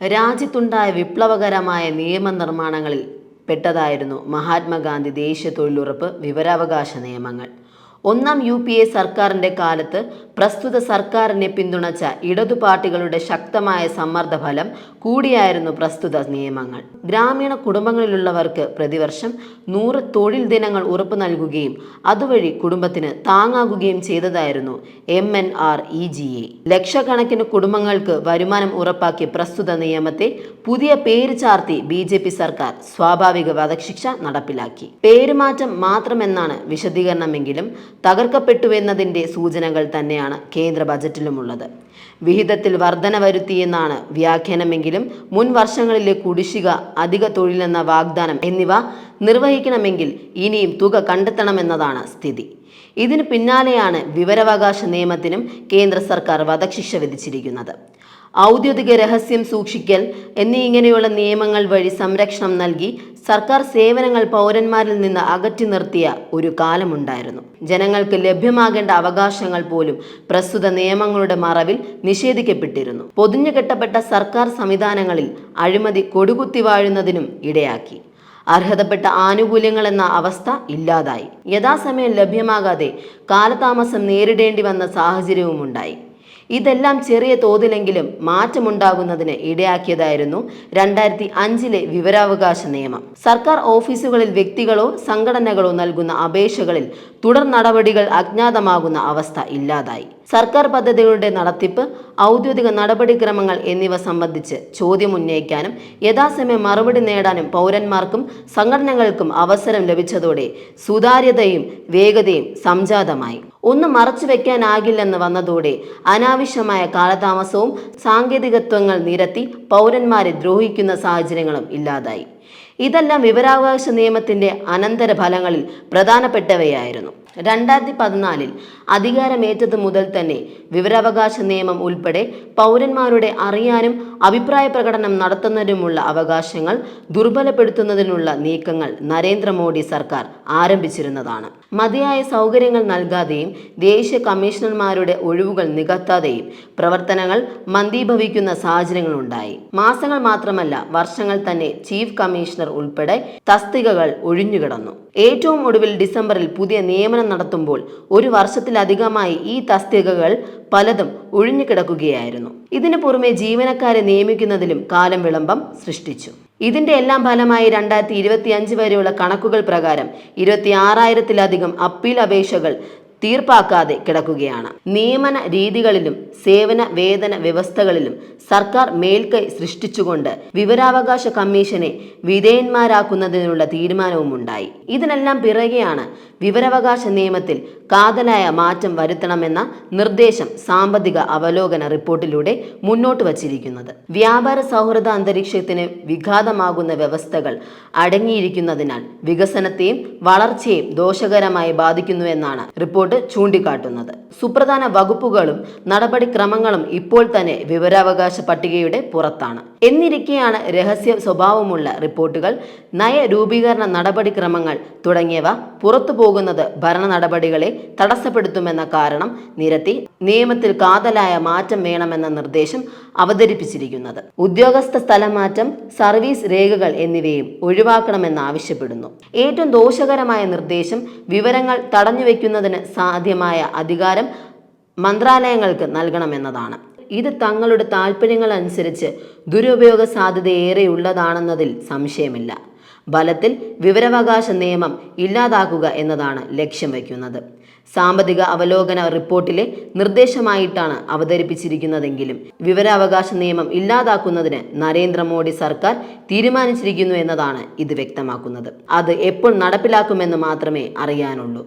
രാജ്യത്തുണ്ടായ വിപ്ലവകരമായ നിയമനിർമ്മാണങ്ങളിൽ പെട്ടതായിരുന്നു മഹാത്മാഗാന്ധി ദേശീയ തൊഴിലുറപ്പ് വിവരാവകാശ നിയമങ്ങൾ. ഒന്നാം UPA സർക്കാരിൻ്റെ കാലത്ത് പ്രസ്തുത സർക്കാരിനെ പിന്തുണച്ച ഇടതുപാർട്ടികളുടെ ശക്തമായ സമ്മർദ്ദഫലം കൂടിയായിരുന്നു പ്രസ്തുത നിയമങ്ങൾ. ഗ്രാമീണ കുടുംബങ്ങളിലുള്ളവർക്ക് പ്രതിവർഷം 100 തൊഴിൽ ദിനങ്ങൾ ഉറപ്പു നൽകുകയും അതുവഴി കുടുംബത്തിന് താങ്ങാകുകയും ചെയ്തതായിരുന്നു MNREGA. ലക്ഷക്കണക്കിന് കുടുംബങ്ങൾക്ക് വരുമാനം ഉറപ്പാക്കിയ പ്രസ്തുത നിയമത്തെ പുതിയ പേര് ചാർത്തി BJP സർക്കാർ സ്വാഭാവിക വധശിക്ഷ നടപ്പിലാക്കി. പേരുമാറ്റം മാത്രമെന്നാണ് വിശദീകരണമെങ്കിലും തകർക്കപ്പെട്ടുവെന്നതിൻ്റെ സൂചനകൾ തന്നെയാണ് കേന്ദ്ര ബജറ്റിലുമുള്ളത്. വിഹിതത്തിൽ വർധന വരുത്തിയെന്നാണ് വ്യാഖ്യാനമെങ്കിലും മുൻ വർഷങ്ങളിലെ കുടിശ്ശിക, അധിക തൊഴിലെന്ന വാഗ്ദാനം എന്നിവ നിർവഹിക്കണമെങ്കിൽ ഇനിയും തുക കണ്ടെത്തണമെന്നതാണ് സ്ഥിതി. ഇതിനു പിന്നാലെയാണ് വിവരാവകാശ നിയമത്തിനും കേന്ദ്ര സർക്കാർ വധശിക്ഷ വിധിച്ചിരിക്കുന്നത്. ഔദ്യോഗിക രഹസ്യം സൂക്ഷിക്കൽ എന്നിങ്ങനെയുള്ള നിയമങ്ങൾ വഴി സംരക്ഷണം നൽകി സർക്കാർ സേവനങ്ങൾ പൗരന്മാരിൽ നിന്ന് അകറ്റി നിർത്തിയ ഒരു കാലമുണ്ടായിരുന്നു. ജനങ്ങൾക്ക് ലഭ്യമാകേണ്ട അവകാശങ്ങൾ പോലും പ്രസ്തുത നിയമങ്ങളുടെ മറവിൽ നിഷേധിക്കപ്പെട്ടിരുന്നു. പൊതിഞ്ഞുകെട്ടപ്പെട്ട സർക്കാർ സംവിധാനങ്ങളിൽ അഴിമതി കൊടികുത്തി വാഴുന്നതിനും ഇടയാക്കി. അർഹതപ്പെട്ട ആനുകൂല്യങ്ങൾ എന്ന അവസ്ഥ ഇല്ലാതായി. യഥാസമയം ലഭ്യമാകാതെ കാലതാമസം നേരിടേണ്ടി വന്ന സാഹചര്യവുമുണ്ടായി. ഇതെല്ലാം ചെറിയ തോതിലെങ്കിലും മാറ്റമുണ്ടാകുന്നതിന് ഇടയാക്കിയതായിരുന്നു 2005 വിവരാവകാശ നിയമം. സർക്കാർ ഓഫീസുകളിൽ വ്യക്തികളോ സംഘടനകളോ നൽകുന്ന അപേക്ഷകളിൽ തുടർ നടപടികൾ അജ്ഞാതമാകുന്ന അവസ്ഥ ഇല്ലാതായി. സർക്കാർ പദ്ധതികളുടെ നടത്തിപ്പ്, ഔദ്യോഗിക നടപടിക്രമങ്ങൾ എന്നിവ സംബന്ധിച്ച് ചോദ്യം ഉന്നയിക്കാനും യഥാസമയം മറുപടി നേടാനും പൗരന്മാർക്കും സംഘടനകൾക്കും അവസരം ലഭിച്ചതോടെ സുതാര്യതയും വേഗതയും സംജാതമായി. ഒന്നും മറച്ചുവെക്കാനാകില്ലെന്ന് വന്നതോടെ അനാവശ്യമായ കാലതാമസവും സാങ്കേതികത്വങ്ങൾ നിരത്തി പൗരന്മാരെ ദ്രോഹിക്കുന്ന സാഹചര്യങ്ങളും ഇല്ലാതായി. ഇതെല്ലാം വിവരാവകാശ നിയമത്തിൻ്റെ അനന്തര ഫലങ്ങളിൽ പ്രധാനപ്പെട്ടവയായിരുന്നു. 2014 അധികാരമേറ്റത് മുതൽ തന്നെ വിവരാവകാശ നിയമം ഉൾപ്പെടെ പൗരന്മാരുടെ അറിയാനും അഭിപ്രായ പ്രകടനം നടത്തുന്നതിനുമുള്ള അവകാശങ്ങൾ ദുർബലപ്പെടുത്തുന്നതിനുള്ള നീക്കങ്ങൾ നരേന്ദ്രമോദി സർക്കാർ ആരംഭിച്ചിരുന്നതാണ്. മതിയായ സൗകര്യങ്ങൾ നൽകാതെയും ദേശീയ കമ്മീഷണർമാരുടെ ഒഴിവുകൾ നികത്താതെയും പ്രവർത്തനങ്ങൾ മന്ദീഭവിക്കുന്ന സാഹചര്യങ്ങളുണ്ടായി. മാസങ്ങൾ മാത്രമല്ല, വർഷങ്ങൾ തന്നെ ചീഫ് കമ്മീഷണർ ഉൾപ്പെടെ തസ്തികകൾ ഒഴിഞ്ഞുകിടന്നു. ഏറ്റവും ഒടുവിൽ ഡിസംബറിൽ പുതിയ നിയമനം നടത്തുമ്പോൾ 1 വർഷത്തിലധികമായി ഈ തസ്തികകൾ പലതും ഒഴിഞ്ഞുകിടക്കുകയായിരുന്നു. ഇതിനു പുറമെ ജീവനക്കാരെ നിയമിക്കുന്നതിലും കാലം വിളംബം സൃഷ്ടിച്ചു. ഇതിന്റെ എല്ലാം ഫലമായി 2025 വരെയുള്ള കണക്കുകൾ പ്രകാരം 26,000-ലധികം അപ്പീൽ അപേക്ഷകൾ തീർപ്പാക്കാതെ കിടക്കുകയാണ്. നിയമന രീതികളിലും സേവന വേതന വ്യവസ്ഥകളിലും സർക്കാർ മേൽക്കൈ സൃഷ്ടിച്ചുകൊണ്ട് വിവരാവകാശ കമ്മീഷനെ വിധേയന്മാരാക്കുന്നതിനുള്ള തീരുമാനവുമുണ്ടായി. ഇതിനെല്ലാം പിറകെയാണ് വിവരാവകാശ നിയമത്തിൽ കാതലായ മാറ്റം വരുത്തണമെന്ന നിർദ്ദേശം സാമ്പത്തിക അവലോകന റിപ്പോർട്ടിലൂടെ മുന്നോട്ട് വച്ചിരിക്കുന്നത്. വ്യാപാര സൗഹൃദ അന്തരീക്ഷത്തിന് വിഘാതമാകുന്ന വ്യവസ്ഥകൾ അടങ്ങിയിരിക്കുന്നതിനാൽ വികസനത്തെയും വളർച്ചയെയും ദോഷകരമായി ബാധിക്കുന്നുവെന്നാണ് റിപ്പോർട്ട് ചൂണ്ടിക്കാട്ടുന്നത്. സുപ്രധാന വകുപ്പുകളും നടപടിക്രമങ്ങളും ഇപ്പോൾ തന്നെ വിവരാവകാശ പട്ടികയുടെ പുറത്താണ്. എന്നിരിക്കെയാണ് രഹസ്യ സ്വഭാവമുള്ള റിപ്പോർട്ടുകൾ, നയരൂപീകരണ നടപടിക്രമങ്ങൾ തുടങ്ങിയവ പുറത്തു പോകുന്നത് ഭരണ നടപടികളെ തടസ്സപ്പെടുത്തുമെന്ന കാരണം നിരത്തി നിയമത്തിൽ കാതലായ മാറ്റം വേണമെന്ന നിർദ്ദേശം അവതരിപ്പിച്ചിരിക്കുന്നത്. ഉദ്യോഗസ്ഥ സ്ഥലമാറ്റം, സർവീസ് രേഖകൾ എന്നിവയും ഒഴിവാക്കണമെന്നാവശ്യപ്പെടുന്നു. ഏറ്റവും ദോഷകരമായ നിർദ്ദേശം വിവരങ്ങൾ തടഞ്ഞുവെക്കുന്നതിന് സാധ്യമായ അധികാരം മന്ത്രാലയങ്ങൾക്ക് നൽകണമെന്നതാണ്. ഇത് തങ്ങളുടെ താൽപ്പര്യങ്ങൾ അനുസരിച്ച് ദുരുപയോഗ സാധ്യത ഏറെയുള്ളതാണെന്നതിൽ സംശയമില്ല. ഫലത്തിൽ വിവരാവകാശ നിയമം ഇല്ലാതാക്കുക എന്നതാണ് ലക്ഷ്യം വയ്ക്കുന്നത്. സാമ്പത്തിക അവലോകന റിപ്പോർട്ടിലെ നിർദ്ദേശമായിട്ടാണ് അവതരിപ്പിച്ചിരിക്കുന്നതെങ്കിലും വിവരാവകാശ നിയമം ഇല്ലാതാക്കുന്നതിന് നരേന്ദ്രമോദി സർക്കാർ തീരുമാനിച്ചിരിക്കുന്നു എന്നതാണ് ഇത് വ്യക്തമാക്കുന്നത്. അത് എപ്പോൾ നടപ്പിലാക്കുമെന്ന് മാത്രമേ അറിയാനുള്ളൂ.